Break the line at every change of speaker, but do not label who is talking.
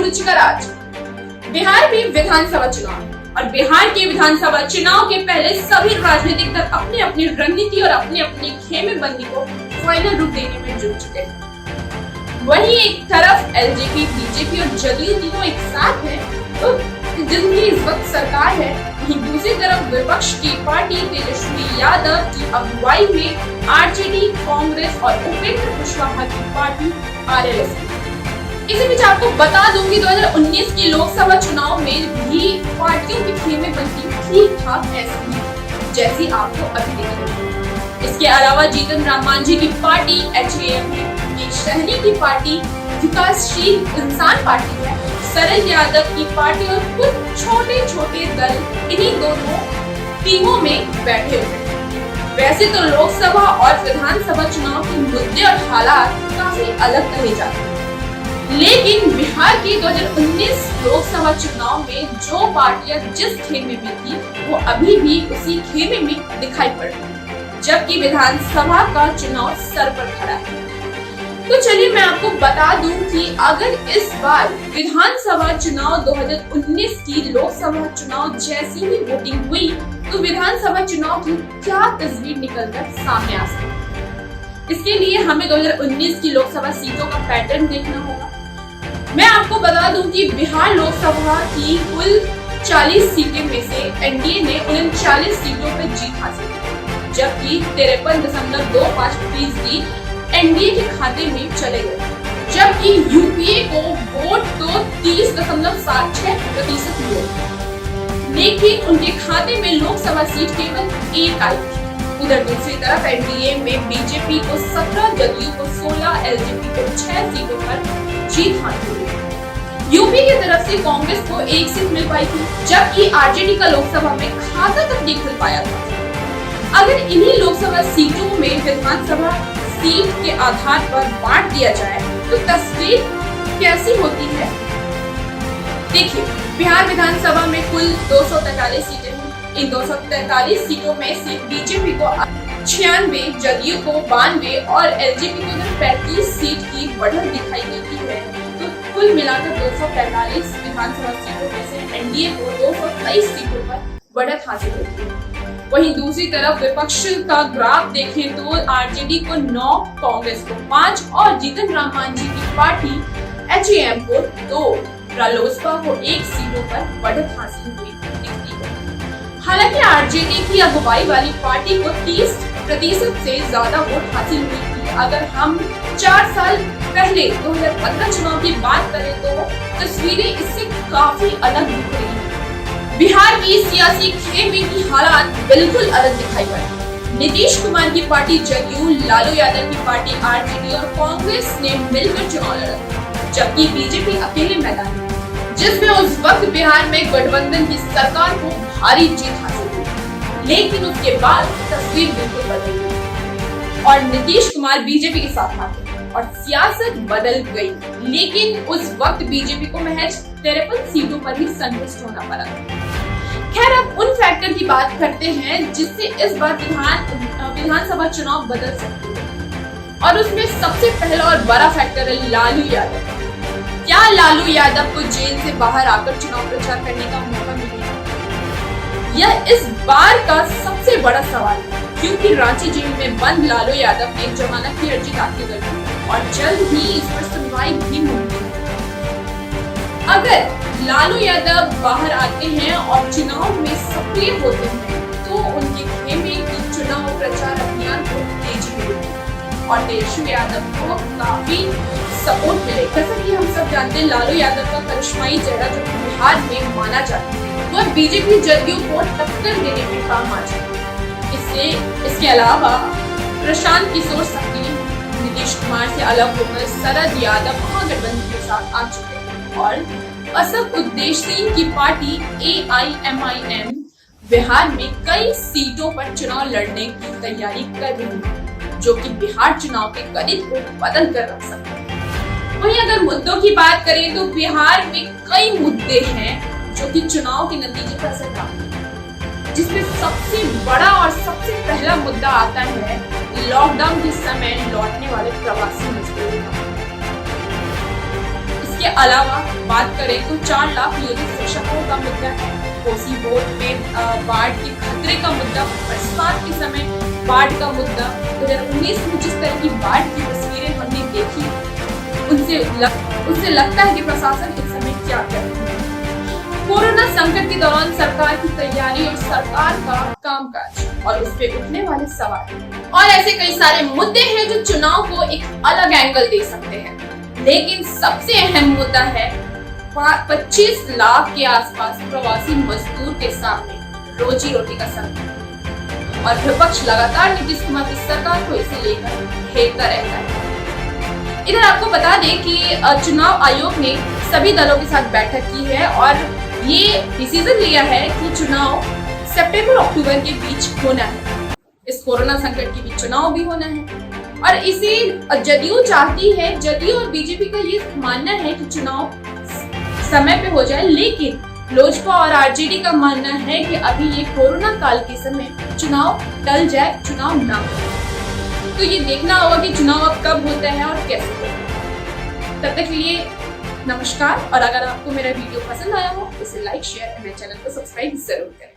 रुचिकर आज बिहार में विधानसभा चुनाव और बिहार के विधानसभा चुनाव के पहले सभी राजनीतिक दल अपनी अपनी रणनीति और अपनी अपनी खेमेबंदी को फाइनल रूप देने में जुट चुके हैं। वहीं एक तरफ एलजेपी, बीजेपी और जदयू तीनों एक साथ हैं, तो जिनकी इस वक्त सरकार है, वहीं दूसरी तरफ विपक्ष की पार्टी तेजस्वी यादव की अगुवाई में आरजेडी, कांग्रेस और उपेंद्र कुशवाहा की पार्टी आरएलएस। इसी बीच आपको बता दूं कि 2019 के लोकसभा चुनाव में भी पार्टियों की खेमेबंदी ठीक ठाक ऐसी ही जैसी आपको अभी दिख रही है। इसके अलावा जीतन राम मांझी की पार्टी एचएएम है, एक शहरी की पार्टी विकासशील इंसान पार्टी है, सरल यादव की पार्टी और कुछ छोटे छोटे दल इन्हीं दोनों टीमों में बैठे हुए हैं। वैसे तो लोकसभा और विधानसभा चुनाव के मुद्दे और हालात काफी अलग कहे जाते हैं, लेकिन बिहार के 2019 लोकसभा चुनाव में जो पार्टियां जिस खेमे में थी वो अभी भी उसी खेमे में दिखाई पड़ रही है, जबकि विधानसभा का चुनाव सर पर खड़ा है। तो चलिए मैं आपको बता दूं कि अगर इस बार विधानसभा चुनाव 2019 की लोकसभा चुनाव जैसी ही वोटिंग हुई तो विधानसभा चुनाव की क्या तस्वीर निकलकर सामने आ सकती है। इसके लिए हमें 2019 की लोकसभा सीटों का पैटर्न देखना होगा। मैं आपको बता दूं कि बिहार लोकसभा की कुल 40 सीटें में से एनडीए ने 39 सीटों पर जीत हासिल की, जबकि 53.25% एनडीए के खाते में चले गए, जबकि यूपीए को वोट तो 30.76% मिले, लेकिन उनके खाते में लोकसभा सीट केवल एक आई थी। उधर दूसरी तरफ एनडीए में बीजेपी को 17, जदयू को 16, एलजेपी को 6 सीटों पर जीत हासिल हुई। यूपी की तरफ से कांग्रेस को 1 सीट मिल पाई थी, जबकि आरजेडी का लोकसभा में खाता तक नहीं खुल पाया था। अगर इन्हीं लोकसभा सीटों में विधानसभा सीट के आधार पर बांट दिया जाए तो तस्वीर कैसी होती है। देखिए, बिहार विधानसभा में कुल 243 सीटें हैं। इन 243 सीटों में से बीजेपी को 96, जदयू को 92 और एलजेपी को 35 सीट की बढ़त दिखाई देती है। तो कुल मिलाकर 245 विधानसभा सीटों में से एनडीए को 223 सीटों पर बढ़त हासिल होती है। वहीं दूसरी तरफ विपक्ष का ग्राफ देखें तो आरजेडी को 9, कांग्रेस को 5 और जीतन राम मांझी की पार्टी एचएएम को 2, रालोसपा को 1 सीटों पर बढ़त हासिल हुई दिखती है। हालांकि आरजेडी की अगुवाई वाली पार्टी को 30% से ज्यादा वोट हासिल हुई थी। अगर हम 4 साल पहले 2015 चुनाव की बात करें तो तस्वीरें इससे काफी अलग दिख रही है। बिहार की सियासी खेमे की हालात बिल्कुल अलग दिखाई पड़े। नीतीश कुमार की पार्टी जदयू, लालू यादव की पार्टी आरजेडी और कांग्रेस ने मिलकर चुनाव लड़ा, जबकि बीजेपी अकेले मैदान में, जिसमें उस वक्त बिहार में गठबंधन की सरकार को भारी जीत हासिल हुई। लेकिन उसके बाद तस्वीर बिल्कुल बदल गई और नीतीश कुमार बीजेपी के साथ आ गए और सियासत बदल गई। लेकिन उस वक्त बीजेपी को महज 53 सीटों पर ही संतुष्ट होना पड़ा। खैर, अब उन फैक्टर की बात करते हैं जिससे इस बार विधानसभा चुनाव बदल सकती है, और उसमें सबसे पहला और बड़ा फैक्टर है लालू यादव। क्या लालू यादव को जेल से बाहर आकर चुनाव प्रचार करने का मौका मिलेगा? यह इस बार का सबसे बड़ा सवाल है, क्योंकि रांची जेल में बंद लालू यादव ने जमानत की अर्जी दाखिल कर दी और जल्द ही इस पर सुनवाई भी होगी। अगर लालू यादव बाहर आते हैं और चुनाव में सक्रिय होते हैं तो उनके खेमे की चुनाव प्रचार अभियान को तेजी मिलेगी और तेजस्वी यादव को काफी सपोर्ट मिलेगा। जैसा कि हम सब जानते हैं, लालू यादव का करिश्माई चेहरा जो बिहार में माना जाता है, वह बीजेपी जदयू को टक्कर देने में काम आ जाए। इसके अलावा प्रशांत किशोर सक्रिय नीतीश कुमार से अलग होकर शरद यादव महागठबंधन के साथ आ चुके हैं और असदुद्दीन की पार्टी AIMIM बिहार में कई सीटों पर चुनाव लड़ने की तैयारी कर रही है, जो कि बिहार चुनाव के गणित को बदल कर रख सकता है। वहीं अगर मुद्दों की बात करें तो बिहार में कई मुद्दे हैं जो कि चुनाव के नतीजे पर असर डालते हैं, जिसमें सबसे बड़ा और सबसे पहला मुद्दा आता है लॉकडाउन के समय लौटने वाले प्रवासी मजदूरों का। इसके इसके अलावा बात करें तो 4 लाख नियोजित शिक्षकों का मुद्दा है, कोसी बोर्ड में बाढ़ के खतरे का मुद्दा, बरसात के समय बाढ़ का मुद्दा। 2019 में जिस तरह की बाढ़ की तस्वीरें हमने देखी, उनसे लगता है कि प्रशासन इस समय क्या कर रही है। कोरोना संकट के दौरान सरकार की तैयारी और सरकार का कामकाज और उस पे उठने वाले सवाल और ऐसे कई सारे मुद्दे हैं जो चुनाव को एक अलग एंगल दे सकते हैं। लेकिन सबसे अहम मुद्दा है 25 लाख के आसपास प्रवासी मजदूर के सामने रोजी रोटी का संकट और विपक्ष लगातार नीतीश कुमार की सरकार को इसे लेकर घेरता रहता है। इधर आपको बता दें कि चुनाव आयोग ने सभी दलों के साथ बैठक की है और ये डिसीजन लिया है कि चुनाव सितंबर-अक्टूबर के बीच होना है। इस कोरोना संकट के बीच चुनाव भी होना है और इसे जदयू चाहती है, जदयू और बीजेपी का ये मानना है कि चुनाव समय पे हो जाए, लेकिन लोजपा और आरजेडी का मानना है कि अभी ये कोरोना काल के समय चुनाव टल जाए, चुनाव ना हो। तो ये देखना होगा कि चुनाव अब कब होता है और कैसे होता है। तब तक के लिए नमस्कार, और अगर आपको मेरा वीडियो पसंद आया हो तो इसे लाइक, शेयर और मेरे चैनल को सब्सक्राइब जरूर करें।